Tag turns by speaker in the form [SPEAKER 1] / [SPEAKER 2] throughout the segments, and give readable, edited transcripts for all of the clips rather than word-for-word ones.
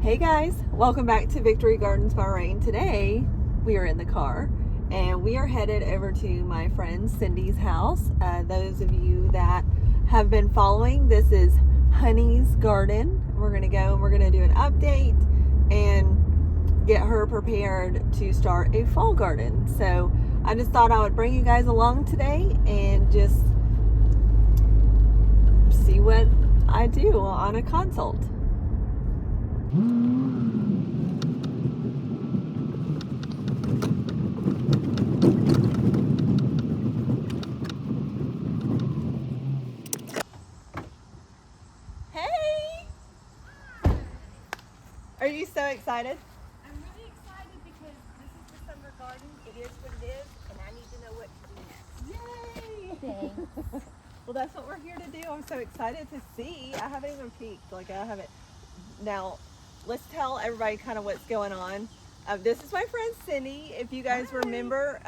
[SPEAKER 1] Hey guys, welcome back to Victory Gardens by Rain. Today we are in the car and we are headed over to my friend Cindy's house. Those of you that have been following, this is Hunny's garden. We're going to go and we're going to do an update and get her prepared to start a fall garden. So I just thought I would bring you guys along today and just see what I do on a consult. Hey! Are you so excited?
[SPEAKER 2] I'm really excited because this is the summer garden. It is what it is, and I need to know what to do next.
[SPEAKER 1] Yay!
[SPEAKER 2] Thanks.
[SPEAKER 1] Well, that's what we're here to do. I'm so excited to see. I haven't even peeked. I haven't. Now, let's tell everybody kind of what's going on. This is my friend Cindy. If you guys remember,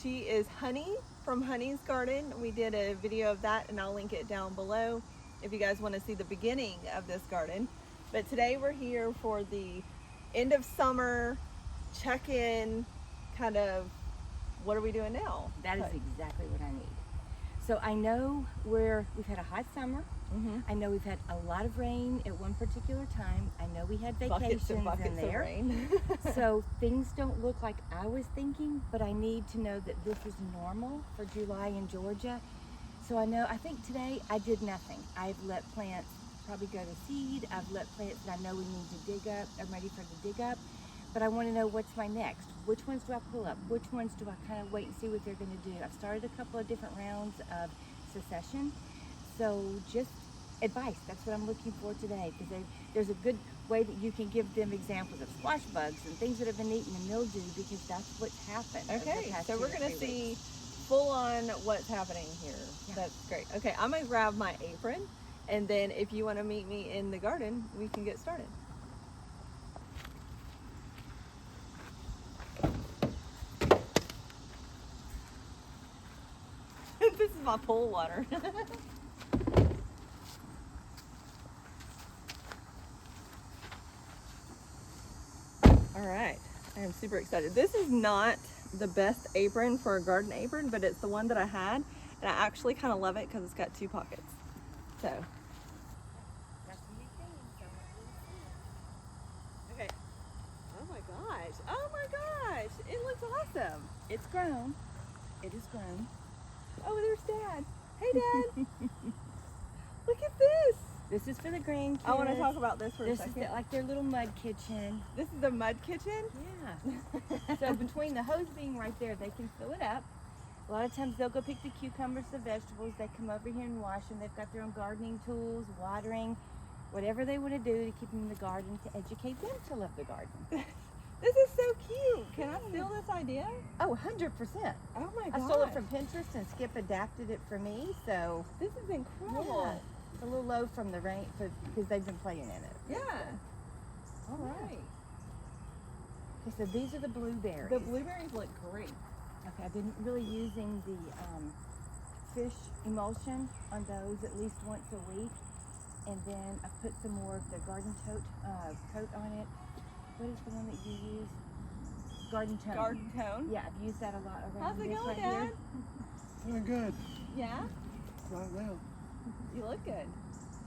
[SPEAKER 1] she is Hunny from Hunny's Garden. We did a video of that, and I'll link it down below if you guys want to see the beginning of this garden. But today we're here for the end of summer check-in, kind of, what are we doing now?
[SPEAKER 2] That is exactly what I need. So I know we've had a hot summer.
[SPEAKER 1] Mm-hmm.
[SPEAKER 2] I know we've had a lot of rain at one particular time. I know we had
[SPEAKER 1] Buckets and
[SPEAKER 2] vacations
[SPEAKER 1] buckets
[SPEAKER 2] in there.
[SPEAKER 1] of rain.
[SPEAKER 2] So things don't look like I was thinking, but I need to know that this is normal for July in Georgia. So I think today I did nothing. I've let plants probably go to seed. I've let plants that I know we need to dig up. I'm ready for the dig up. But I want to know what's my next. Which ones do I pull up? Which ones do I kind of wait and see what they're going to do? I've started a couple of different rounds of succession. So just advice. That's what I'm looking for today, because there's a good way that you can give them examples of squash bugs and things that have been eaten and mildew, because that's what's happened.
[SPEAKER 1] Okay, so we're going to see
[SPEAKER 2] weeks.
[SPEAKER 1] full on what's happening here.
[SPEAKER 2] Yeah.
[SPEAKER 1] That's great. Okay, I'm going to grab my apron, and then if you want to meet me in the garden, we can get started. This is my pool water. All right, I am super excited. This is not the best apron for a garden apron, but it's the one that I had, and I actually kind of love it because it's got two pockets. So,
[SPEAKER 2] That's what you think, so
[SPEAKER 1] okay. Oh my gosh! Oh my gosh! It looks awesome.
[SPEAKER 2] it's grown. It is grown.
[SPEAKER 1] Oh, there's Dad. Hey, Dad. Look at this.
[SPEAKER 2] This is for the grandkids.
[SPEAKER 1] I want to talk about this for a
[SPEAKER 2] This
[SPEAKER 1] second.
[SPEAKER 2] is like their little mud kitchen.
[SPEAKER 1] This is the mud kitchen.
[SPEAKER 2] Yeah. So between the hose being right there, they can fill it up. A lot of times they'll go pick the cucumbers, the vegetables. They come over here and wash them. They've got their own gardening tools, watering, whatever they want to do to keep them in the garden, to educate them to love the garden.
[SPEAKER 1] This is so cute. Can I steal this idea?
[SPEAKER 2] Oh, 100%.
[SPEAKER 1] Oh my
[SPEAKER 2] I
[SPEAKER 1] gosh.
[SPEAKER 2] stole it from Pinterest, and Skip adapted it for me. So
[SPEAKER 1] This is incredible.
[SPEAKER 2] yeah, it's a little low from the rain because they've been playing in it.
[SPEAKER 1] Yeah. All right.
[SPEAKER 2] Okay, so these are the blueberries.
[SPEAKER 1] The blueberries look great.
[SPEAKER 2] Okay, I've been really using the fish emulsion on those at least once a week, and then I put some more of the garden coat on it. What is the one that you use? Garden tone.
[SPEAKER 1] Garden tone.
[SPEAKER 2] Yeah, I've used that a lot around
[SPEAKER 1] How's it
[SPEAKER 2] this
[SPEAKER 1] going,
[SPEAKER 2] right
[SPEAKER 1] Dad?
[SPEAKER 2] here.
[SPEAKER 3] Doing good.
[SPEAKER 1] Yeah.
[SPEAKER 3] Right now.
[SPEAKER 1] You look good.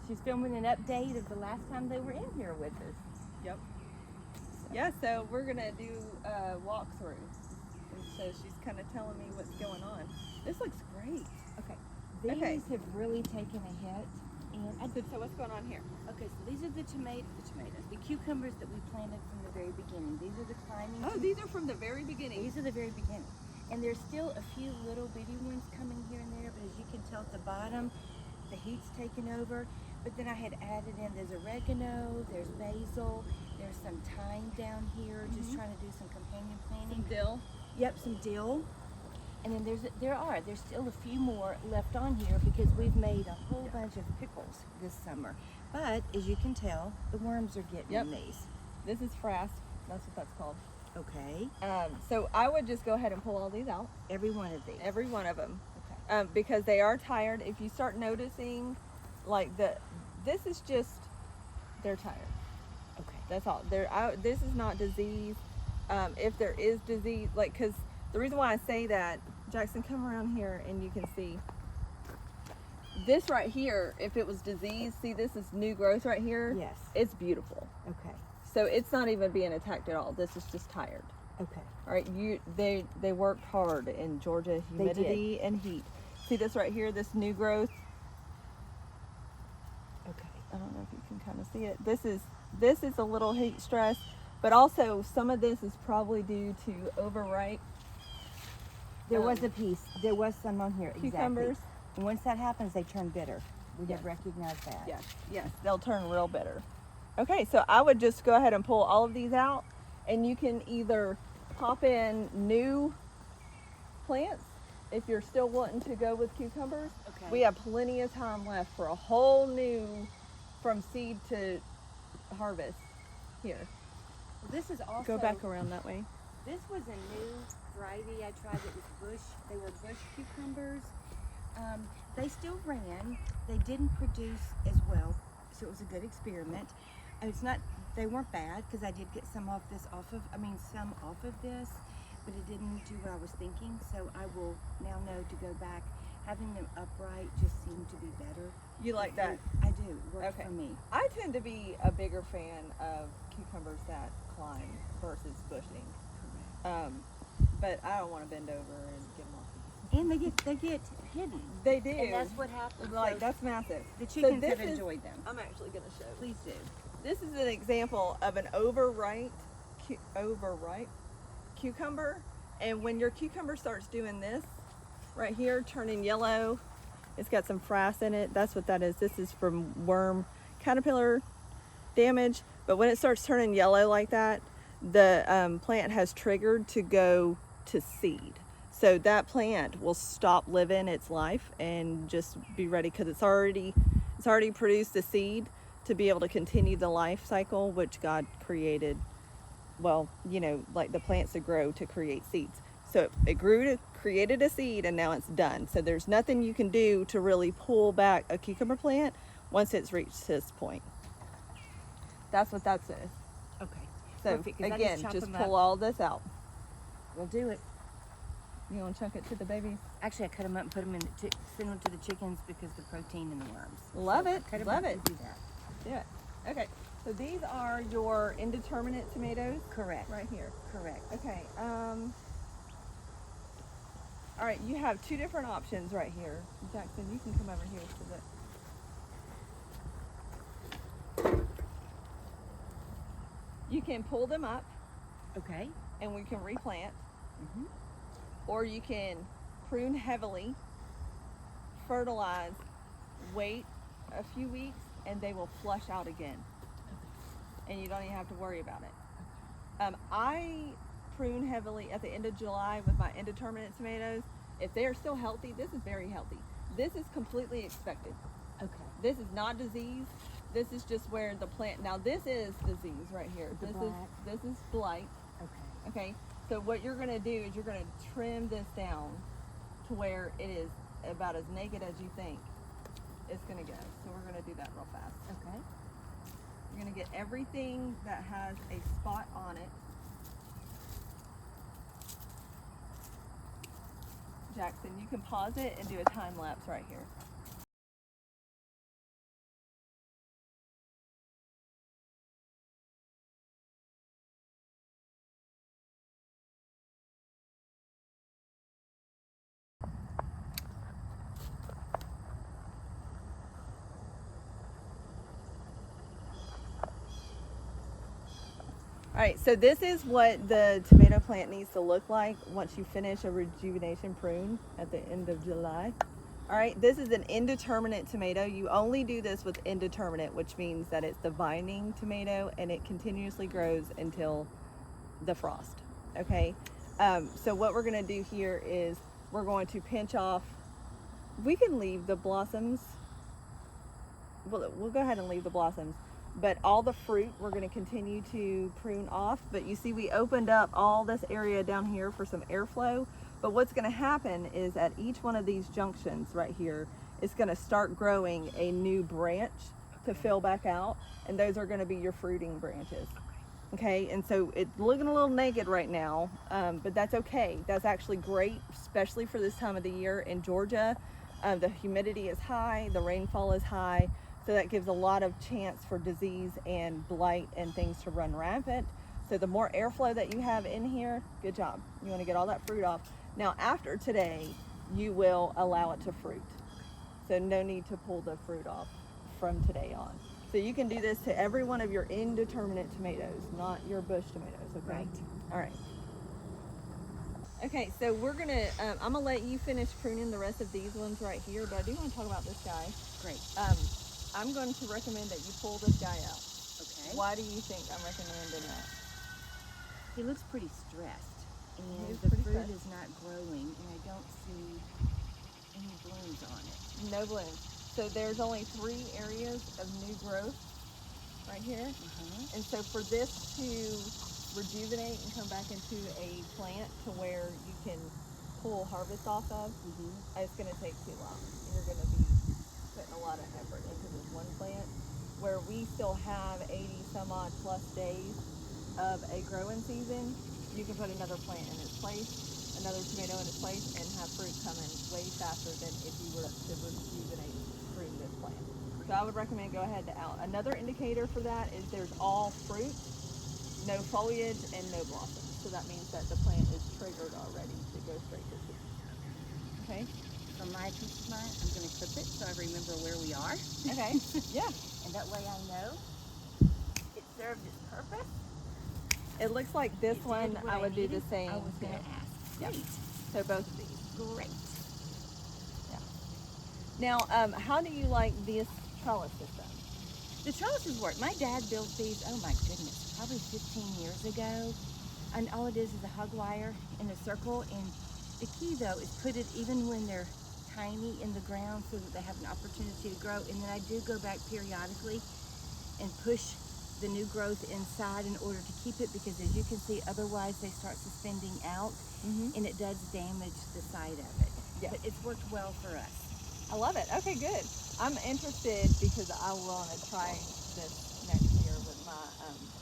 [SPEAKER 2] She's filming an update of the last time they were in here with us.
[SPEAKER 1] Yep. Yeah, so we're gonna do a walkthrough. And so she's kind of telling me what's going on. This looks great.
[SPEAKER 2] Okay, these
[SPEAKER 1] Okay.
[SPEAKER 2] have really taken a hit, and
[SPEAKER 1] So what's going on here?
[SPEAKER 2] okay, so these are the cucumbers that we planted from the very beginning. These are the climbing.
[SPEAKER 1] Oh, these are from the very beginning.
[SPEAKER 2] These are the very beginning. And there's still a few little bitty ones coming here and there, but as you can tell at the bottom, the heat's taken over. But then I had added in, there's oregano, there's basil, there's some thyme down here, just trying to do some companion planting.
[SPEAKER 1] Some dill.
[SPEAKER 2] Yep, some dill. And then there's still a few more left on here because we've made a whole bunch of pickles this summer. But as you can tell, the worms are getting in these.
[SPEAKER 1] This is frass. That's what that's called.
[SPEAKER 2] Okay.
[SPEAKER 1] So I would just go ahead and pull all these out.
[SPEAKER 2] Every one of these.
[SPEAKER 1] Every one of them.
[SPEAKER 2] Okay.
[SPEAKER 1] Because they are tired. If you start noticing, like this is just, they're tired.
[SPEAKER 2] Okay.
[SPEAKER 1] That's all. This is not disease. If there is disease, like, because the reason why I say that, Jackson, come around here and you can see this right here. If it was disease, see, this is new growth right here.
[SPEAKER 2] Yes.
[SPEAKER 1] It's beautiful.
[SPEAKER 2] Okay.
[SPEAKER 1] So it's not even being attacked at all. This is just tired.
[SPEAKER 2] Okay.
[SPEAKER 1] All right. They worked hard in Georgia, humidity and heat. See this right here, this new growth.
[SPEAKER 2] Okay.
[SPEAKER 1] I don't know if you can kind of see it. This is a little heat stress, but also some of this is probably due to overripe.
[SPEAKER 2] There was a piece. There was some on here.
[SPEAKER 1] Cucumbers.
[SPEAKER 2] Exactly. And once that happens, they turn bitter. We have recognized that.
[SPEAKER 1] Yes, they'll turn real bitter. Okay, so I would just go ahead and pull all of these out, and you can either pop in new plants if you're still wanting to go with cucumbers.
[SPEAKER 2] Okay.
[SPEAKER 1] We have plenty of time left for a whole new, from seed to harvest here.
[SPEAKER 2] Well, this is also.
[SPEAKER 1] Go back around that way.
[SPEAKER 2] This was a new variety I tried. It was bush. They were bush cucumbers. They still ran. They didn't produce as well, so it was a good experiment. It's not. They weren't bad because I did get some off this some off of this, but it didn't do what I was thinking. So I will now know to go back. Having them upright just seemed to be better.
[SPEAKER 1] You like that?
[SPEAKER 2] I do. It worked for me.
[SPEAKER 1] I tend to be a bigger fan of cucumbers that climb versus bushing. But I don't want to bend over and get them off.
[SPEAKER 2] And they get hidden.
[SPEAKER 1] They do.
[SPEAKER 2] And that's what happens.
[SPEAKER 1] Like,
[SPEAKER 2] So
[SPEAKER 1] that's massive.
[SPEAKER 2] the chickens
[SPEAKER 1] this
[SPEAKER 2] have enjoyed them.
[SPEAKER 1] I'm actually going to show.
[SPEAKER 2] Please do.
[SPEAKER 1] This is an example of an overripe cucumber. And when your cucumber starts doing this, right here, turning yellow, it's got some frass in it. That's what that is. This is from worm caterpillar damage. But when it starts turning yellow like that, the plant has triggered to go to seed. So that plant will stop living its life and just be ready, because it's already produced the seed to be able to continue the life cycle, which God created. Well, like the plants that grow to create seeds. So it created a seed, and now it's done. So there's nothing you can do to really pull back a cucumber plant once it's reached this point. That's what that says.
[SPEAKER 2] Okay.
[SPEAKER 1] So
[SPEAKER 2] Perfect, 'cause I
[SPEAKER 1] again,
[SPEAKER 2] chop
[SPEAKER 1] just
[SPEAKER 2] them
[SPEAKER 1] pull
[SPEAKER 2] up.
[SPEAKER 1] all this out.
[SPEAKER 2] We'll do it.
[SPEAKER 1] You want to chunk it to the babies?
[SPEAKER 2] Actually, I cut them up and put them send them to the chickens because the protein in the worms.
[SPEAKER 1] Love
[SPEAKER 2] So I
[SPEAKER 1] it.
[SPEAKER 2] cut 'em
[SPEAKER 1] Love
[SPEAKER 2] up
[SPEAKER 1] it.
[SPEAKER 2] and do that.
[SPEAKER 1] Do it. Okay. So these are your indeterminate tomatoes.
[SPEAKER 2] Correct.
[SPEAKER 1] Right here.
[SPEAKER 2] Correct.
[SPEAKER 1] Okay. All right. You have two different options right here. Jackson, you can come over here to the. You can pull them up,
[SPEAKER 2] Okay.
[SPEAKER 1] and we can replant,
[SPEAKER 2] Mm-hmm.
[SPEAKER 1] or you can prune heavily, fertilize, wait a few weeks, and they will flush out again. And you don't even have to worry about it. I prune heavily at the end of July with my indeterminate tomatoes. If they are still healthy, this is very healthy. This is completely expected.
[SPEAKER 2] Okay.
[SPEAKER 1] This is not disease. This is just where the plant, now this is disease right here.
[SPEAKER 2] The
[SPEAKER 1] This
[SPEAKER 2] black.
[SPEAKER 1] is blight.
[SPEAKER 2] Okay.
[SPEAKER 1] Okay, so what you're gonna do is you're gonna trim this down to where it is about as naked as you think it's gonna go. So we're gonna do that real fast.
[SPEAKER 2] Okay.
[SPEAKER 1] You're gonna get everything that has a spot on it. Jackson, you can pause it and do a time lapse right here. All right, so this is what the tomato plant needs to look like once you finish a rejuvenation prune at the end of July. All right, this is an indeterminate tomato. You only do this with indeterminate, which means that it's the vining tomato and it continuously grows until the frost, okay? So what we're gonna do here is we're going to pinch off, we can leave the blossoms, we'll go ahead and leave the blossoms. But all the fruit we're going to continue to prune off. But you see we opened up all this area down here for some airflow. But what's going to happen is at each one of these junctions right here, it's going to start growing a new branch to fill back out, and those are going to be your fruiting branches. Okay, and so it's looking a little naked right now, but that's okay. That's actually great, especially for this time of the year in Georgia. The humidity is high, the rainfall is high, so that gives a lot of chance for disease and blight and things to run rampant. So the more airflow that you have in here, good job. You want to get all that fruit off. Now after today, you will allow it to fruit. So no need to pull the fruit off from today on. So you can do this to every one of your indeterminate tomatoes, not your bush tomatoes, okay?
[SPEAKER 2] Right.
[SPEAKER 1] All right. Okay, so we're gonna, I'm gonna let you finish pruning the rest of these ones right here, but I do want to talk about this guy.
[SPEAKER 2] Great.
[SPEAKER 1] I'm going to recommend that you pull this guy out.
[SPEAKER 2] Okay.
[SPEAKER 1] Why do you think I'm recommending that?
[SPEAKER 2] He looks pretty stressed, and
[SPEAKER 1] He's
[SPEAKER 2] the
[SPEAKER 1] pretty
[SPEAKER 2] fruit
[SPEAKER 1] stressed.
[SPEAKER 2] is not growing, and I don't see any blooms on it.
[SPEAKER 1] No blooms. So there's only 3 areas of new growth right here. And so for this to rejuvenate and come back into a plant to where you can pull harvest off of, it's going to take too long. You're going to be putting a lot of effort into this one plant, where we still have 80 some odd plus days of a growing season. You can put another plant in its place, another tomato in its place, and have fruit coming way faster than if you were to rejuvenate through this plant. So I would recommend go ahead to out. Another indicator for that is there's all fruit, no foliage, and no blossoms. So that means that the plant is triggered already to go straight to seed. Okay?
[SPEAKER 2] For my peace of mind, I'm going to clip it so I remember where we are.
[SPEAKER 1] Okay. Yeah.
[SPEAKER 2] And that way I know it served its purpose.
[SPEAKER 1] It looks like this
[SPEAKER 2] It did
[SPEAKER 1] one,
[SPEAKER 2] what
[SPEAKER 1] I would do
[SPEAKER 2] needed.
[SPEAKER 1] the same.
[SPEAKER 2] I was going to
[SPEAKER 1] too.
[SPEAKER 2] ask.
[SPEAKER 1] Yeah.
[SPEAKER 2] Great.
[SPEAKER 1] So both of these.
[SPEAKER 2] Great.
[SPEAKER 1] Now, how do you like this trellis system?
[SPEAKER 2] The trellises work. My dad built these, oh my goodness, probably 15 years ago. And all it is a hug wire in a circle. And the key though is put it even when they're tiny in the ground so that they have an opportunity to grow. And then I do go back periodically and push the new growth inside in order to keep it, because as you can see, otherwise they start suspending out and it does damage the side of it.
[SPEAKER 1] Yeah.
[SPEAKER 2] But it's worked well for us.
[SPEAKER 1] I love it. Okay, good. I'm interested because I want to try this next year with my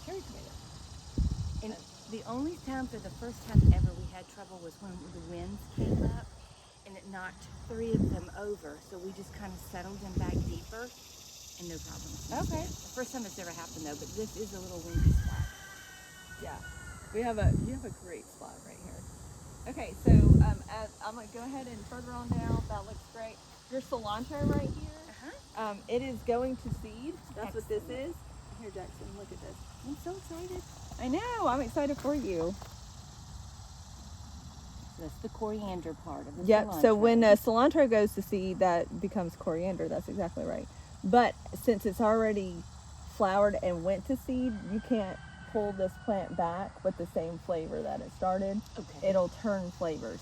[SPEAKER 1] cherry tomato.
[SPEAKER 2] And the only time for the first time ever we had trouble was when the winds came up and it knocked 3 of them over. So we just kind of settled them back deeper and no problem.
[SPEAKER 1] Okay.
[SPEAKER 2] The first time it's ever happened though, but this is a little windy spot.
[SPEAKER 1] Yeah, you have a great spot right here. Okay, so I'm gonna go ahead and further on down. That looks great. Your cilantro right here, it is going to seed. That's what this is. Here, Jackson, look at this.
[SPEAKER 2] I'm so excited.
[SPEAKER 1] I know. I'm excited for you.
[SPEAKER 2] That's the coriander part of the
[SPEAKER 1] Yep.
[SPEAKER 2] cilantro.
[SPEAKER 1] So when cilantro goes to seed, that becomes coriander. That's exactly right. But since it's already flowered and went to seed, you can't pull this plant back with the same flavor that it started.
[SPEAKER 2] Okay.
[SPEAKER 1] It'll turn flavors.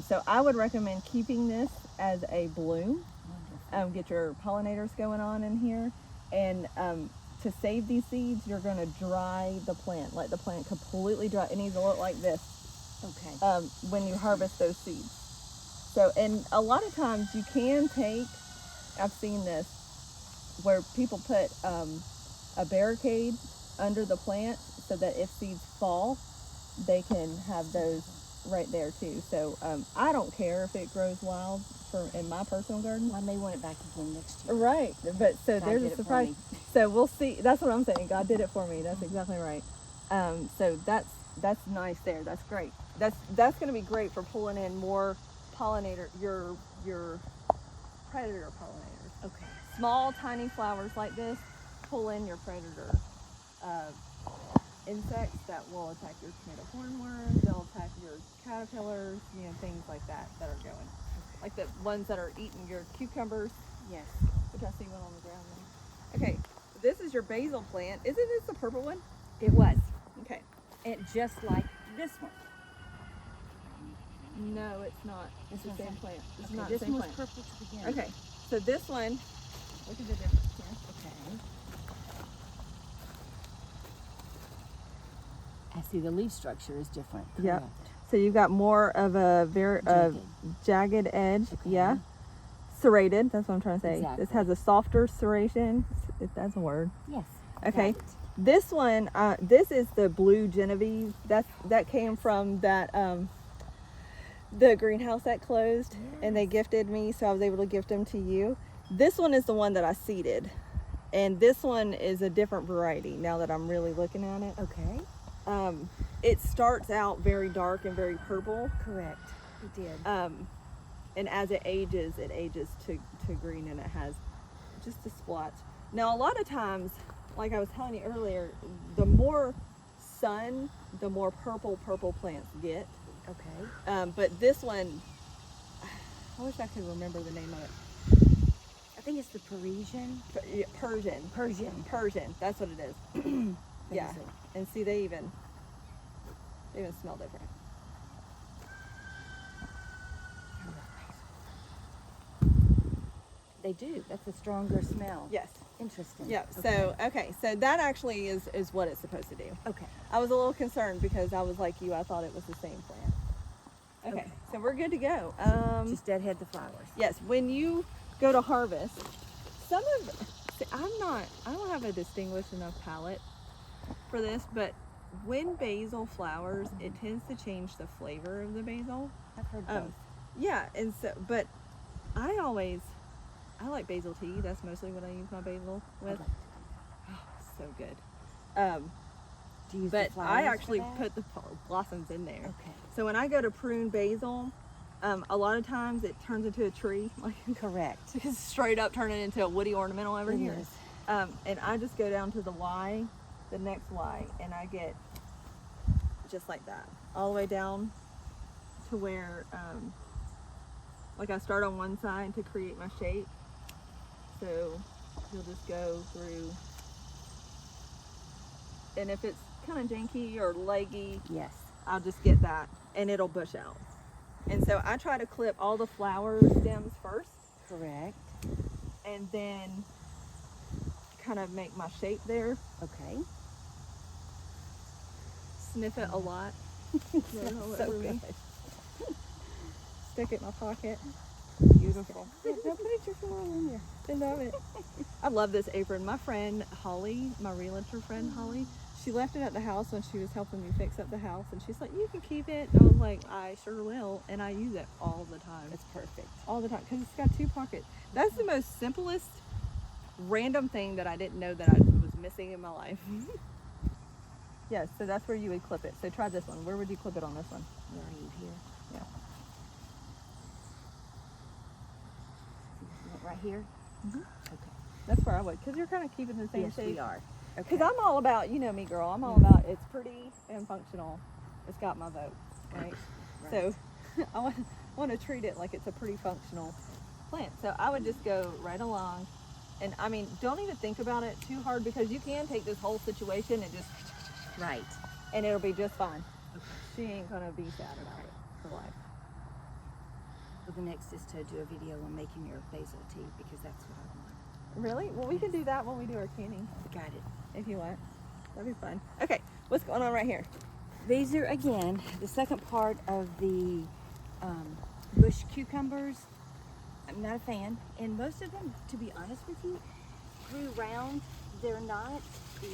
[SPEAKER 1] So I would recommend keeping this as a bloom.
[SPEAKER 2] Wonderful.
[SPEAKER 1] Get your pollinators going on in here. And to save these seeds, you're going to dry the plant. Let the plant completely dry. It needs to look like this
[SPEAKER 2] Okay.
[SPEAKER 1] when you harvest those seeds. So, and a lot of times you can take, I've seen this, where people put a barricade under the plant so that if seeds fall, they can have those right there too. So I don't care if it grows wild in my personal garden.
[SPEAKER 2] Well, I may want it back again next year.
[SPEAKER 1] Right, but so
[SPEAKER 2] God
[SPEAKER 1] there's
[SPEAKER 2] did
[SPEAKER 1] a
[SPEAKER 2] it for
[SPEAKER 1] surprise.
[SPEAKER 2] me.
[SPEAKER 1] So we'll see. That's what I'm saying. God did it for me. That's exactly right. So that's nice there. That's great. That's going to be great for pulling in more pollinator, your predator pollinators.
[SPEAKER 2] Okay.
[SPEAKER 1] Small, tiny flowers like this pull in your predator insects that will attack your tomato hornworms. They'll attack your caterpillars, things like that are going. Like the ones that are eating your cucumbers,
[SPEAKER 2] Yes.
[SPEAKER 1] which I see one on the ground there. Okay, this is your basil plant. Isn't this the purple one?
[SPEAKER 2] It was.
[SPEAKER 1] Okay.
[SPEAKER 2] And just like this one.
[SPEAKER 1] No, it's not. It's the
[SPEAKER 2] one's
[SPEAKER 1] same
[SPEAKER 2] not-
[SPEAKER 1] plant. It's
[SPEAKER 2] Okay,
[SPEAKER 1] not
[SPEAKER 2] this
[SPEAKER 1] the same
[SPEAKER 2] one was
[SPEAKER 1] plant.
[SPEAKER 2] purple to begin
[SPEAKER 1] Okay,
[SPEAKER 2] with.
[SPEAKER 1] so this one, look at the difference here.
[SPEAKER 2] Okay. I see the leaf structure is different.
[SPEAKER 1] Yep.
[SPEAKER 2] Correct.
[SPEAKER 1] So you've got more of a very jagged edge.
[SPEAKER 2] Okay.
[SPEAKER 1] Yeah. Serrated, that's what I'm trying to say. This
[SPEAKER 2] Exactly.
[SPEAKER 1] has a softer serration. if that's a word.
[SPEAKER 2] Yes.
[SPEAKER 1] Okay.
[SPEAKER 2] got it.
[SPEAKER 1] This one, this is the blue Genevieve. That came from that the greenhouse that closed, and they gifted me, so I was able to gift them to you. This one is the one that I seeded, and this one is a different variety. Now that I'm really looking at it,
[SPEAKER 2] Okay.
[SPEAKER 1] it starts out very dark and very purple.
[SPEAKER 2] Correct. It did.
[SPEAKER 1] And as it ages to green, and it has just a splotch. Now, a lot of times, like I was telling you earlier, the more sun, the more purple plants get.
[SPEAKER 2] Okay.
[SPEAKER 1] But this one, I wish I could remember the name of it.
[SPEAKER 2] I think it's the Parisian.
[SPEAKER 1] Persian. That's what it is. Yeah.
[SPEAKER 2] Basil.
[SPEAKER 1] And see, they even smell different.
[SPEAKER 2] They do. That's a stronger smell.
[SPEAKER 1] Yes.
[SPEAKER 2] Interesting.
[SPEAKER 1] Yeah.
[SPEAKER 2] Okay.
[SPEAKER 1] So that actually is what it's supposed to do.
[SPEAKER 2] Okay.
[SPEAKER 1] I was a little concerned because I was like you. I thought it was the same plant. Okay. So we're good to go.
[SPEAKER 2] Just deadhead the flowers.
[SPEAKER 1] Yes. When you go to harvest, I don't have a distinguished enough palate for this, but when basil flowers, it tends to change the flavor of the basil.
[SPEAKER 2] I've heard both.
[SPEAKER 1] Yeah, and so, but I like basil tea. That's mostly what I use my basil with.
[SPEAKER 2] Okay.
[SPEAKER 1] Oh, so good.
[SPEAKER 2] Do you use
[SPEAKER 1] But
[SPEAKER 2] the flowers
[SPEAKER 1] I
[SPEAKER 2] for
[SPEAKER 1] actually
[SPEAKER 2] that?
[SPEAKER 1] put the blossoms in there.
[SPEAKER 2] Okay.
[SPEAKER 1] So when I go to prune basil, a lot of times it turns into a tree, like
[SPEAKER 2] Correct.
[SPEAKER 1] it's straight up turning into a woody ornamental over
[SPEAKER 2] It
[SPEAKER 1] here.
[SPEAKER 2] is.
[SPEAKER 1] And I just go down to the next Y, and I get just like that, all the way down to where, like I start on one side to create my shape. So you'll just go through, and if it's kind of janky or leggy,
[SPEAKER 2] Yes.
[SPEAKER 1] I'll just get that, and it'll bush out. And so I try to clip all the flower stems first,
[SPEAKER 2] Correct.
[SPEAKER 1] and then kind of make my shape there.
[SPEAKER 2] Okay.
[SPEAKER 1] Sniff it a lot.
[SPEAKER 2] Smells so good.
[SPEAKER 1] Stick it in my pocket.
[SPEAKER 2] Beautiful.
[SPEAKER 1] Yeah, don't put it just all in there. I love it. I love this apron. My friend Holly, my realtor friend Holly, she left it at the house when she was helping me fix up the house, and she's like, "You can keep it." I was like, "I sure will," and I use it all the time.
[SPEAKER 2] It's perfect.
[SPEAKER 1] All the time because it's got 2 pockets. That's the most simplest random thing that I didn't know that I was missing in my life. Yes, so that's where you would clip it. So try this one. Where would you clip it on this one?
[SPEAKER 2] Right here.
[SPEAKER 1] Yeah.
[SPEAKER 2] Right here?
[SPEAKER 1] Mhm.
[SPEAKER 2] Okay.
[SPEAKER 1] That's where I would, because you're kind of keeping the same
[SPEAKER 2] Yes,
[SPEAKER 1] shape.
[SPEAKER 2] we are. Okay.
[SPEAKER 1] Because I'm all about, you know me, girl. I'm all about it's pretty and functional. It's got my vote, right?
[SPEAKER 2] Right.
[SPEAKER 1] So I want to treat it like it's a pretty functional plant. So I would just go right along, and I mean, don't even think about it too hard, because you can take this whole situation and just,
[SPEAKER 2] Right.
[SPEAKER 1] and it'll be just fine. She ain't gonna be sad about it for life.
[SPEAKER 2] Well, the next is to do a video on making your basil tea, because that's what I want.
[SPEAKER 1] Really? Well, we can do that when we do our canning,
[SPEAKER 2] Got it.
[SPEAKER 1] if you want. That'd be fun. Okay, what's going on right here?
[SPEAKER 2] These are, again, the second part of the bush cucumbers. I'm not a fan, and most of them, to be honest with you, grew round. They're not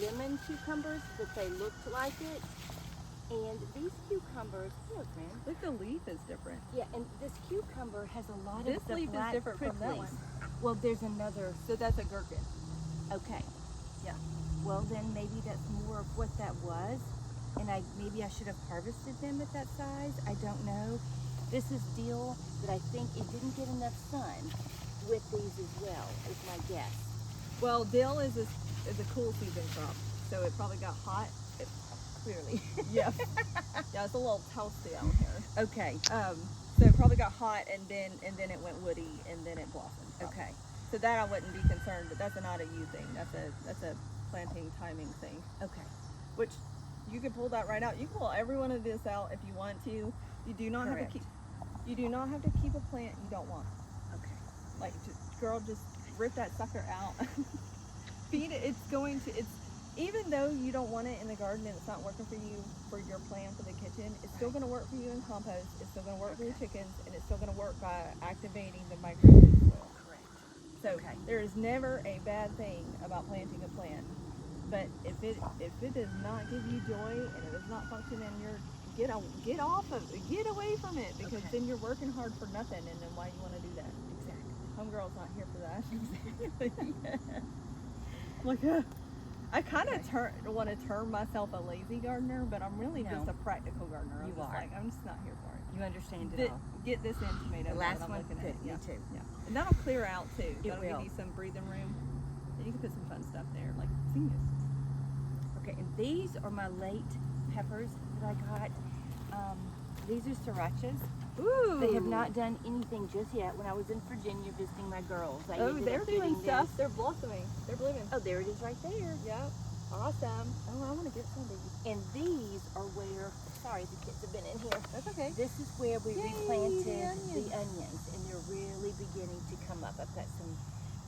[SPEAKER 2] lemon cucumbers, but they looked like it. And these cucumbers, look, man.
[SPEAKER 1] Look, the leaf is different.
[SPEAKER 2] Yeah, and this cucumber has a lot
[SPEAKER 1] This
[SPEAKER 2] of the
[SPEAKER 1] leaf is
[SPEAKER 2] black
[SPEAKER 1] different from that
[SPEAKER 2] pricklies.
[SPEAKER 1] one.
[SPEAKER 2] Well, there's another.
[SPEAKER 1] So that's a gherkin.
[SPEAKER 2] Okay.
[SPEAKER 1] Yeah.
[SPEAKER 2] Well, then maybe that's more of what that was, and maybe I should have harvested them at that size. I don't know. This is dill that I think it didn't get enough sun with these as well, is my guess.
[SPEAKER 1] Well, dill is a cool season crop, so it probably got hot.
[SPEAKER 2] Clearly.
[SPEAKER 1] Yeah. Yeah, it's a little toasty out here.
[SPEAKER 2] Okay.
[SPEAKER 1] So it probably got hot, and then it went woody, and then it blossomed. probably.
[SPEAKER 2] Okay.
[SPEAKER 1] So that I wouldn't be concerned, but that's not a you thing. That's a planting timing thing.
[SPEAKER 2] Okay.
[SPEAKER 1] Which you can pull that right out. You can pull every one of this out if you want to. You do not
[SPEAKER 2] Correct.
[SPEAKER 1] have to keep. You do not have to keep a plant you don't want.
[SPEAKER 2] Okay.
[SPEAKER 1] Like, girl, just rip that sucker out. Feed it. It's even though you don't want it in the garden and it's not working for you for your plan for the kitchen, it's still going to work for you in compost. It's still going to work for your chickens, and it's still going to work by activating the microbial soil.
[SPEAKER 2] Correct.
[SPEAKER 1] So
[SPEAKER 2] Okay.
[SPEAKER 1] there is never a bad thing about planting a plant. But if it does not give you joy and it does not function in your get away from it, because
[SPEAKER 2] Okay.
[SPEAKER 1] then you're working hard for nothing, and then why you want to do that?
[SPEAKER 2] Exactly.
[SPEAKER 1] Homegirl's not here for that.
[SPEAKER 2] Exactly.
[SPEAKER 1] Like, I kind of want to term myself a lazy gardener, but I'm really just
[SPEAKER 2] No.
[SPEAKER 1] a practical gardener. I'm
[SPEAKER 2] You
[SPEAKER 1] just
[SPEAKER 2] are.
[SPEAKER 1] like, I'm just not here for it.
[SPEAKER 2] You understand it all.
[SPEAKER 1] Get this in tomato.
[SPEAKER 2] The last
[SPEAKER 1] that I'm
[SPEAKER 2] one,
[SPEAKER 1] looking
[SPEAKER 2] good.
[SPEAKER 1] at.
[SPEAKER 2] Me
[SPEAKER 1] Yeah.
[SPEAKER 2] too.
[SPEAKER 1] Yeah. And that'll clear out too.
[SPEAKER 2] It
[SPEAKER 1] That'll
[SPEAKER 2] will.
[SPEAKER 1] give you some breathing room. And you can put some fun stuff there, like zinnias.
[SPEAKER 2] Okay, and these are my late peppers that I got. These are srirachas.
[SPEAKER 1] Ooh.
[SPEAKER 2] They have not done anything just yet. When I was in Virginia visiting my girls, I
[SPEAKER 1] Oh,
[SPEAKER 2] ended
[SPEAKER 1] they're
[SPEAKER 2] up
[SPEAKER 1] doing
[SPEAKER 2] getting
[SPEAKER 1] stuff.
[SPEAKER 2] this.
[SPEAKER 1] They're blossoming. They're blooming.
[SPEAKER 2] Oh, there it is right there.
[SPEAKER 1] Yep. Awesome. Oh, I want to get some of these.
[SPEAKER 2] And these are where, sorry, the kids have been in here.
[SPEAKER 1] That's okay.
[SPEAKER 2] This is where we
[SPEAKER 1] Yay,
[SPEAKER 2] replanted
[SPEAKER 1] the
[SPEAKER 2] the onions, and they're really beginning to come up. I've got some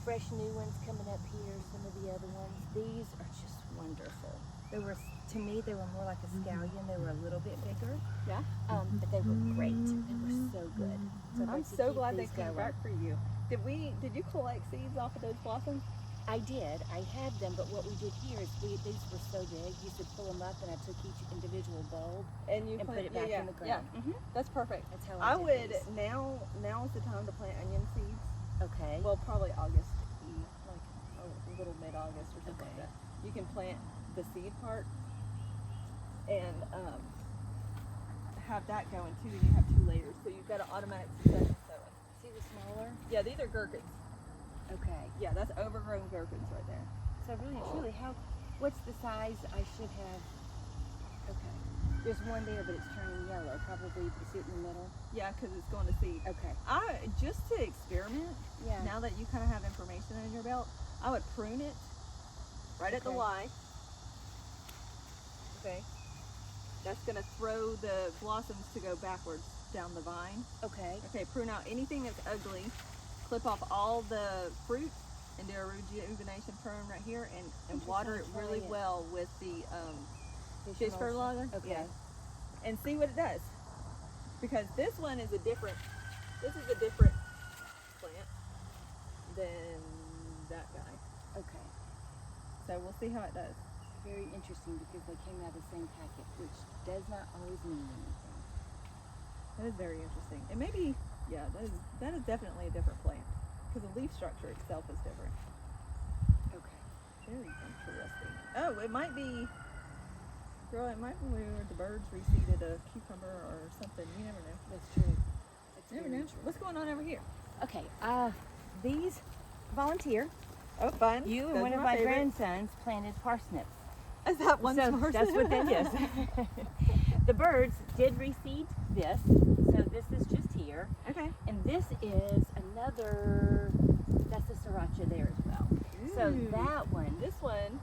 [SPEAKER 2] fresh new ones coming up here, some of the other ones. These are just wonderful. They were, to me, they were more like a scallion. They were a little bit bigger,
[SPEAKER 1] Yeah.
[SPEAKER 2] but they were great. They were so good. So I'd
[SPEAKER 1] I'm
[SPEAKER 2] like to
[SPEAKER 1] so
[SPEAKER 2] keep
[SPEAKER 1] glad they
[SPEAKER 2] these
[SPEAKER 1] came
[SPEAKER 2] going.
[SPEAKER 1] back for you. Did you collect seeds off of those blossoms?
[SPEAKER 2] I did. I had them, but what we did here is these were so big. You could pull them up, and I took each individual bulb
[SPEAKER 1] And you
[SPEAKER 2] and put it
[SPEAKER 1] yeah,
[SPEAKER 2] back
[SPEAKER 1] yeah,
[SPEAKER 2] in the
[SPEAKER 1] Yeah,
[SPEAKER 2] ground. Mhm.
[SPEAKER 1] that's perfect.
[SPEAKER 2] That's how
[SPEAKER 1] I
[SPEAKER 2] did
[SPEAKER 1] would
[SPEAKER 2] these.
[SPEAKER 1] now is the time to plant onion seeds.
[SPEAKER 2] Okay.
[SPEAKER 1] Well, probably August, like a little mid-August or something like
[SPEAKER 2] Okay.
[SPEAKER 1] that. You can plant the seed part and have that going too, and you have 2 layers, so you've got an automatic succession sowing.
[SPEAKER 2] See the smaller?
[SPEAKER 1] Yeah, these are gherkins.
[SPEAKER 2] Okay.
[SPEAKER 1] Yeah, that's overgrown gherkins right there.
[SPEAKER 2] So really and truly, what's the size I should have? Okay. There's one there, but it's turning yellow. Probably, is it in the middle?
[SPEAKER 1] Yeah, because it's going to seed.
[SPEAKER 2] Okay.
[SPEAKER 1] Just to experiment,
[SPEAKER 2] Yeah.
[SPEAKER 1] now that you kind of have information in your belt, I would prune it right at the
[SPEAKER 2] Okay.
[SPEAKER 1] Y. Okay. That's going to throw the blossoms to go backwards down the vine.
[SPEAKER 2] Okay.
[SPEAKER 1] Okay, prune out anything that's ugly. Clip off all the fruit and do a rejuvenation prune right here, and water it
[SPEAKER 2] Interesting,
[SPEAKER 1] really
[SPEAKER 2] try it.
[SPEAKER 1] well with the fish
[SPEAKER 2] emulsion.
[SPEAKER 1] fertilizer.
[SPEAKER 2] Okay.
[SPEAKER 1] Yeah. And see what it does. Because this one is a different plant than that guy.
[SPEAKER 2] Okay.
[SPEAKER 1] So we'll see how it does.
[SPEAKER 2] Very interesting because they came out of the same packet, which does not always mean anything.
[SPEAKER 1] That is very interesting. And maybe, yeah, that is definitely a different plant. Because the leaf structure itself is different.
[SPEAKER 2] Okay.
[SPEAKER 1] Very interesting. Oh, it might be, girl, it might be where the birds reseeded a cucumber or something. You never know.
[SPEAKER 2] That's true. That's
[SPEAKER 1] Never
[SPEAKER 2] very
[SPEAKER 1] know.
[SPEAKER 2] true.
[SPEAKER 1] What's going on over here?
[SPEAKER 2] Okay. These volunteer.
[SPEAKER 1] Oh, fun.
[SPEAKER 2] You and
[SPEAKER 1] Those
[SPEAKER 2] one
[SPEAKER 1] are
[SPEAKER 2] of
[SPEAKER 1] my
[SPEAKER 2] my
[SPEAKER 1] favorite.
[SPEAKER 2] grandsons planted parsnips.
[SPEAKER 1] Is that one
[SPEAKER 2] So
[SPEAKER 1] person?
[SPEAKER 2] that's what that is. The birds did reseed this, so this is just here,
[SPEAKER 1] Okay.
[SPEAKER 2] and this is another. That's a sriracha there as well. So
[SPEAKER 1] Ooh.
[SPEAKER 2] that one,
[SPEAKER 1] This one.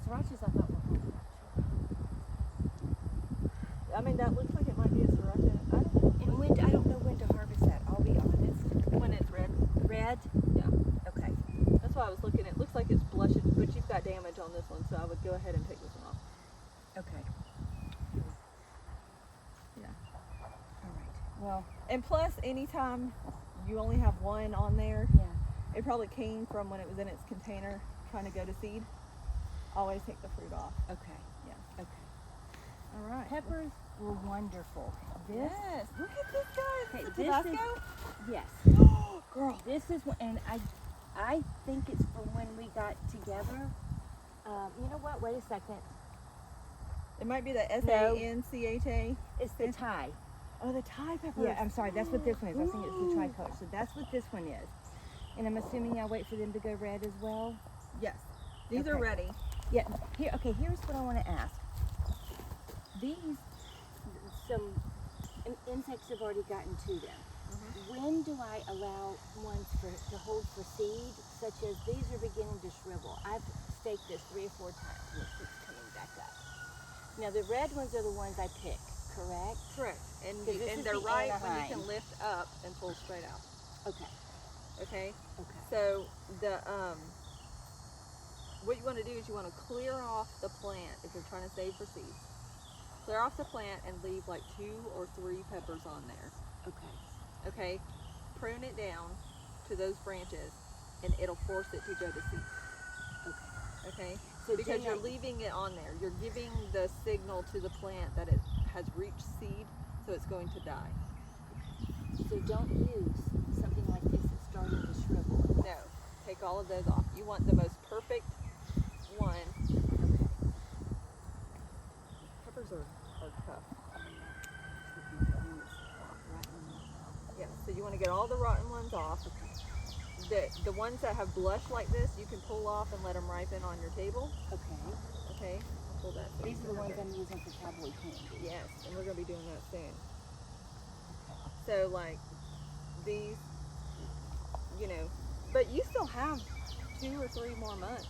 [SPEAKER 2] srirachas I thought were home.
[SPEAKER 1] I mean, that looks like it might be a sriracha. I don't know.
[SPEAKER 2] And when I don't know when to harvest that. I'll be honest.
[SPEAKER 1] When it's red.
[SPEAKER 2] Red.
[SPEAKER 1] Yeah.
[SPEAKER 2] Okay.
[SPEAKER 1] That's why I was looking. It looks like it's blushing, but you've got damage on this one, so I would go ahead and pick this one off.
[SPEAKER 2] Okay.
[SPEAKER 1] Yeah.
[SPEAKER 2] All right. Well.
[SPEAKER 1] And plus, anytime you only have one on there,
[SPEAKER 2] Yeah.
[SPEAKER 1] it probably came from when it was in its container trying to go to seed. Always take the fruit off.
[SPEAKER 2] Okay.
[SPEAKER 1] Yeah.
[SPEAKER 2] Okay.
[SPEAKER 1] All right.
[SPEAKER 2] Peppers were wonderful. This.
[SPEAKER 1] Yes. Look at this guy.
[SPEAKER 2] Okay,
[SPEAKER 1] Is it
[SPEAKER 2] this
[SPEAKER 1] Tabasco?
[SPEAKER 2] Yes.
[SPEAKER 1] Girl.
[SPEAKER 2] This is one, and I think it's from when we got together. You know what? Wait a second.
[SPEAKER 1] It might be the SANCHA.
[SPEAKER 2] It's the Thai.
[SPEAKER 1] Oh, the Thai peppers.
[SPEAKER 2] Yeah, I'm sorry. That's what this one is. I was thinking it's the tricolor. So that's what this one is. And I'm assuming I'll wait for them to go red as well.
[SPEAKER 1] Yes. These are
[SPEAKER 2] Okay.
[SPEAKER 1] ready.
[SPEAKER 2] Yeah. Here. Okay. Here's what I want to ask. These, some insects have already gotten to them. When do I allow ones to hold for seed, such as these are beginning to shrivel? I've staked this 3 or 4 times and it keeps coming back up. Now the red ones are the ones I pick, correct?
[SPEAKER 1] Correct. And
[SPEAKER 2] 'Cause this
[SPEAKER 1] and
[SPEAKER 2] is
[SPEAKER 1] they're
[SPEAKER 2] the
[SPEAKER 1] right when you
[SPEAKER 2] Anaheim.
[SPEAKER 1] can lift up and pull straight out.
[SPEAKER 2] Okay.
[SPEAKER 1] Okay.
[SPEAKER 2] Okay.
[SPEAKER 1] So the what you want to do is you want to clear off the plant if you're trying to save for seeds. Clear off the plant and leave like 2 or 3 peppers on there.
[SPEAKER 2] Okay.
[SPEAKER 1] Okay. Prune it down to those branches, and it'll force it to go to seed. Okay?
[SPEAKER 2] So
[SPEAKER 1] Because you're
[SPEAKER 2] don't-
[SPEAKER 1] leaving it on there. You're giving the signal to the plant that it has reached seed, so it's going to die.
[SPEAKER 2] So don't use something like this that's starting to shrivel.
[SPEAKER 1] No, take all of those off. You want the most perfect one.
[SPEAKER 2] Okay.
[SPEAKER 1] Peppers are tough. Yeah, so you want to get all the rotten ones off. The ones that have blush like this, you can pull off and let them ripen on your table.
[SPEAKER 2] Okay.
[SPEAKER 1] Okay, I'll pull that. so
[SPEAKER 2] These
[SPEAKER 1] you
[SPEAKER 2] are the
[SPEAKER 1] can
[SPEAKER 2] ones
[SPEAKER 1] have
[SPEAKER 2] I'm using for cowboy candy.
[SPEAKER 1] it. Yes, and we're going to be doing that soon. So like these, you know, but you still have 2 or 3 more months.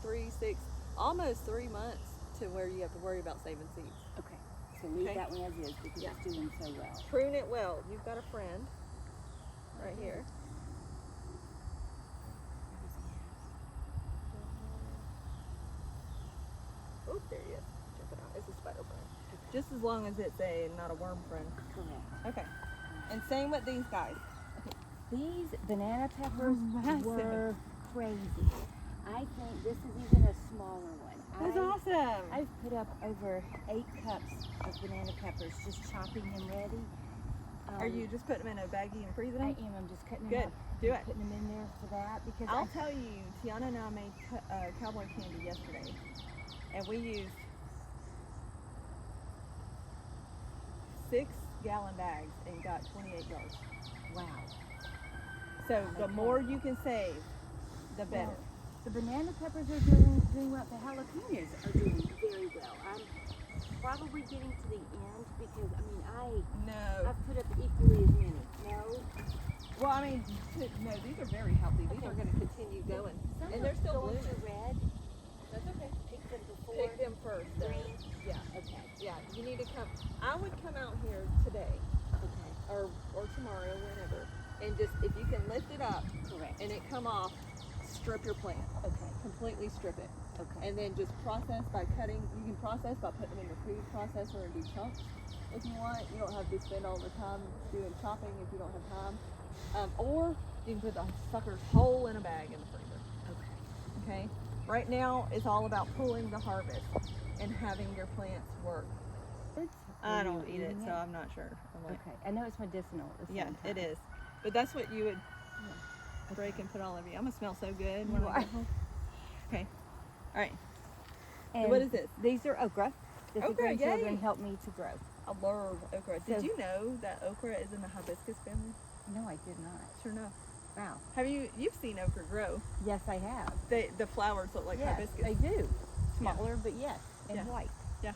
[SPEAKER 1] 3, 6, almost 3 months to where you have to worry about saving seeds.
[SPEAKER 2] Okay. So leave
[SPEAKER 1] Okay.
[SPEAKER 2] that one as is because
[SPEAKER 1] Yeah.
[SPEAKER 2] it's doing so well.
[SPEAKER 1] Prune it well. You've got a friend right here. Oh, there he is. Check it out. It's a spider friend. Just as long as it's not a worm friend.
[SPEAKER 2] Correct.
[SPEAKER 1] Okay. And same with these guys.
[SPEAKER 2] These banana peppers
[SPEAKER 1] massive.
[SPEAKER 2] were crazy. I think this is even a smaller one.
[SPEAKER 1] That's awesome.
[SPEAKER 2] I've put up over 8 cups of banana peppers, just chopping them ready.
[SPEAKER 1] Are you just putting them in a baggie and freezing
[SPEAKER 2] I
[SPEAKER 1] them?
[SPEAKER 2] am. I'm just cutting them
[SPEAKER 1] Good.
[SPEAKER 2] up.
[SPEAKER 1] Do
[SPEAKER 2] I'm
[SPEAKER 1] it.
[SPEAKER 2] Putting them in there for that because
[SPEAKER 1] I'll tell you, Tiana and I made cowboy candy yesterday, and we used 6-gallon bags and got 28 jars.
[SPEAKER 2] wow.
[SPEAKER 1] So the
[SPEAKER 2] Okay.
[SPEAKER 1] more you can save, the better.
[SPEAKER 2] Well, the banana peppers are doing well. The jalapenos are doing very well. I'm probably getting to the end because
[SPEAKER 1] No.
[SPEAKER 2] I've put up equally as many. No.
[SPEAKER 1] Well, I mean, no, these are very healthy. These
[SPEAKER 2] Okay.
[SPEAKER 1] are going to continue going.
[SPEAKER 2] Some
[SPEAKER 1] And they're still
[SPEAKER 2] going to
[SPEAKER 1] blooming.
[SPEAKER 2] red.
[SPEAKER 1] That's okay.
[SPEAKER 2] Pick them before.
[SPEAKER 1] Pick them first. though.
[SPEAKER 2] Green.
[SPEAKER 1] Yeah.
[SPEAKER 2] Okay.
[SPEAKER 1] Yeah. You need to come. I would come out here today
[SPEAKER 2] Okay.
[SPEAKER 1] or tomorrow, whenever, and just if you can lift it up
[SPEAKER 2] Correct.
[SPEAKER 1] and it come off, strip your plant.
[SPEAKER 2] Okay.
[SPEAKER 1] Completely strip it.
[SPEAKER 2] Okay.
[SPEAKER 1] And then just process by cutting. You can process by putting them in your food processor and do chunks if you want. You don't have to spend all the time doing chopping if you don't have time. Or you can put the suckers whole in a bag in the freezer.
[SPEAKER 2] Okay.
[SPEAKER 1] Okay? Right now, it's all about pulling the harvest and having your plants work. I don't eat it, so I'm not sure. I'm like,
[SPEAKER 2] Okay. I know it's medicinal. At the
[SPEAKER 1] yeah,
[SPEAKER 2] same
[SPEAKER 1] it
[SPEAKER 2] time.
[SPEAKER 1] is. But that's what you would break and put all over you. I'm gonna smell so good when
[SPEAKER 2] You
[SPEAKER 1] I
[SPEAKER 2] are.
[SPEAKER 1] get home. Okay. All right.
[SPEAKER 2] And
[SPEAKER 1] what is this?
[SPEAKER 2] These are okra that the
[SPEAKER 1] Okra,
[SPEAKER 2] grandchildren
[SPEAKER 1] yay.
[SPEAKER 2] helped me to grow.
[SPEAKER 1] I love okra. Did
[SPEAKER 2] So-
[SPEAKER 1] you know that okra is in the hibiscus family?
[SPEAKER 2] No, I did not.
[SPEAKER 1] Sure enough.
[SPEAKER 2] Wow.
[SPEAKER 1] You've seen okra grow.
[SPEAKER 2] Yes, I have.
[SPEAKER 1] The flowers look like
[SPEAKER 2] yes,
[SPEAKER 1] hibiscus.
[SPEAKER 2] they do. Smaller, but yes, and
[SPEAKER 1] Yeah.
[SPEAKER 2] white.
[SPEAKER 1] Yeah.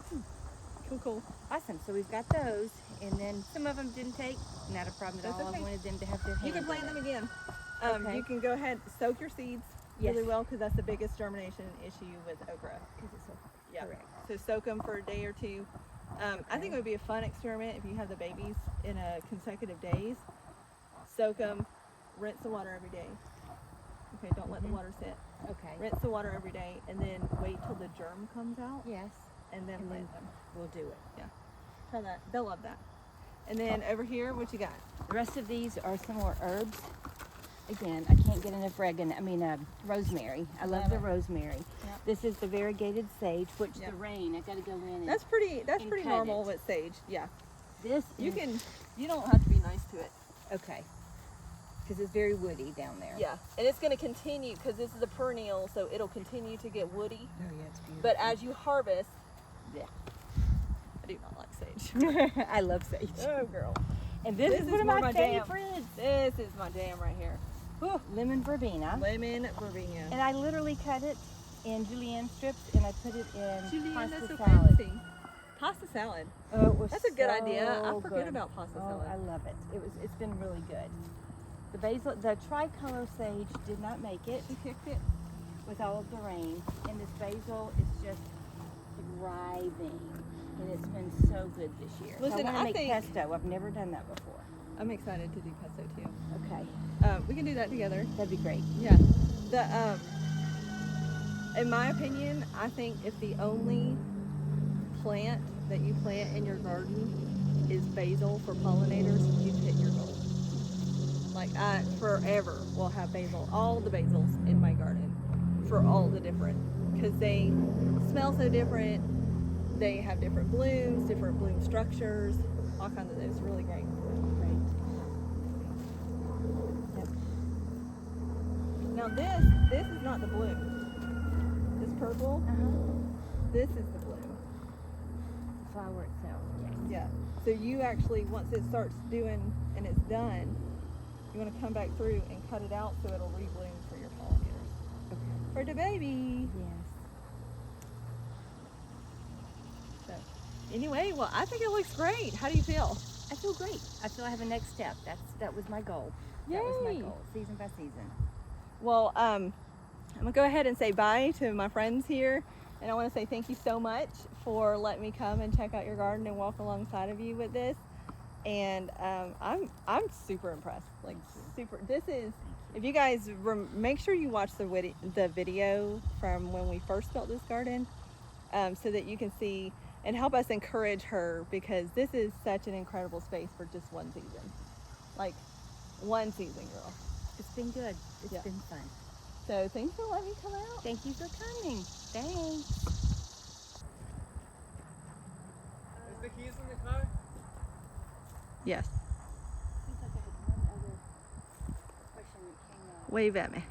[SPEAKER 1] Cool.
[SPEAKER 2] Awesome. So we've got those, and then some of them didn't take. Not a problem at
[SPEAKER 1] That's
[SPEAKER 2] all.
[SPEAKER 1] okay.
[SPEAKER 2] I wanted them to have their hands
[SPEAKER 1] You can
[SPEAKER 2] in
[SPEAKER 1] plant
[SPEAKER 2] it.
[SPEAKER 1] them again.
[SPEAKER 2] Okay.
[SPEAKER 1] You can go ahead soak your seeds
[SPEAKER 2] Yes.
[SPEAKER 1] really well because that's the biggest germination issue with okra.
[SPEAKER 2] 'Cause it's so
[SPEAKER 1] Yeah.
[SPEAKER 2] correct.
[SPEAKER 1] So soak them for a day or two. I think it would be a fun experiment if you have the babies in a consecutive days. Soak them, rinse the water every day. Okay, don't let the water sit.
[SPEAKER 2] Okay.
[SPEAKER 1] Rinse the water every day and then wait till the germ comes out
[SPEAKER 2] Yes,
[SPEAKER 1] and then
[SPEAKER 2] And
[SPEAKER 1] plant
[SPEAKER 2] then-
[SPEAKER 1] them.
[SPEAKER 2] we'll do it.
[SPEAKER 1] Try that. They'll love that. And then over here, what you got?
[SPEAKER 2] The rest of these are some more herbs. Again, I can't get enough rosemary. I love the rosemary.
[SPEAKER 1] Yep.
[SPEAKER 2] This is the variegated sage, which
[SPEAKER 1] Yep.
[SPEAKER 2] the rain, I gotta go in and
[SPEAKER 1] That's pretty
[SPEAKER 2] and cut
[SPEAKER 1] normal
[SPEAKER 2] it.
[SPEAKER 1] with sage. Yeah.
[SPEAKER 2] this
[SPEAKER 1] You
[SPEAKER 2] is,
[SPEAKER 1] you don't have to be nice to it.
[SPEAKER 2] okay, because it's very woody down there.
[SPEAKER 1] Yeah. And it's going to continue because this is a perennial, so it'll continue to get woody.
[SPEAKER 2] Oh yeah, it's beautiful.
[SPEAKER 1] But as you harvest,
[SPEAKER 2] Yeah.
[SPEAKER 1] I do not like sage.
[SPEAKER 2] I love sage.
[SPEAKER 1] Oh, girl.
[SPEAKER 2] And this is one of
[SPEAKER 1] more
[SPEAKER 2] my
[SPEAKER 1] jam.
[SPEAKER 2] favorites.
[SPEAKER 1] This is my jam right here. Whew.
[SPEAKER 2] Lemon verbena.
[SPEAKER 1] Lemon verbena.
[SPEAKER 2] And I literally cut it in julienne strips and I put it in
[SPEAKER 1] Julienne,
[SPEAKER 2] pasta
[SPEAKER 1] that's so
[SPEAKER 2] salad.
[SPEAKER 1] fancy. Pasta salad.
[SPEAKER 2] Oh, it was
[SPEAKER 1] That's a good idea. I
[SPEAKER 2] so
[SPEAKER 1] forget
[SPEAKER 2] good.
[SPEAKER 1] about pasta
[SPEAKER 2] Oh,
[SPEAKER 1] salad.
[SPEAKER 2] I love it. It's been really good. The basil, the tricolor sage did not make it
[SPEAKER 1] She kicked it.
[SPEAKER 2] with all of the rain, and this basil is just thriving, and it's been so good this year.
[SPEAKER 1] Listen,
[SPEAKER 2] so I
[SPEAKER 1] I
[SPEAKER 2] want to make
[SPEAKER 1] think-
[SPEAKER 2] pesto. I've never done that before.
[SPEAKER 1] I'm excited to do pesto too.
[SPEAKER 2] Okay,
[SPEAKER 1] We can do that together.
[SPEAKER 2] that'd be great.
[SPEAKER 1] Yeah. In my opinion, I think if the only plant that you plant in your garden is basil for pollinators, you've hit your goal. Like I forever will have basil, all the basils in my garden, for all the different, because they smell so different. They have different bloom structures, all kinds of those. Really great.
[SPEAKER 2] Great.
[SPEAKER 1] Yep. Now this is not the bloom. This purple, this is the bloom.
[SPEAKER 2] The flower itself, yes.
[SPEAKER 1] Yeah. So you actually, once it starts doing and it's done, you want to come back through and cut it out so it'll rebloom for your pollinators.
[SPEAKER 2] Okay.
[SPEAKER 1] For the baby.
[SPEAKER 2] Yes.
[SPEAKER 1] So anyway, well, I think it looks great. How do you feel?
[SPEAKER 2] I feel great. I feel I have a next step. That was my goal. That was my
[SPEAKER 1] Yay.
[SPEAKER 2] goal, season by season.
[SPEAKER 1] Well, I'm gonna go ahead and say bye to my friends here, and I want to say thank you so much for letting me come and check out your garden and walk alongside of you with this. And I'm super impressed. Like super. This is, if you guys make sure you watch the video from when we first built this garden, so that you can see and help us encourage her, because this is such an incredible space for just one season. Like one season, girl.
[SPEAKER 2] It's been good. It's
[SPEAKER 1] Yeah.
[SPEAKER 2] been fun.
[SPEAKER 1] So thanks for letting me come out.
[SPEAKER 2] Thank you for coming. Thanks.
[SPEAKER 3] Is the keys in the car?
[SPEAKER 1] Yes.
[SPEAKER 2] Seems like I had one other question that came up.
[SPEAKER 1] Wave at me.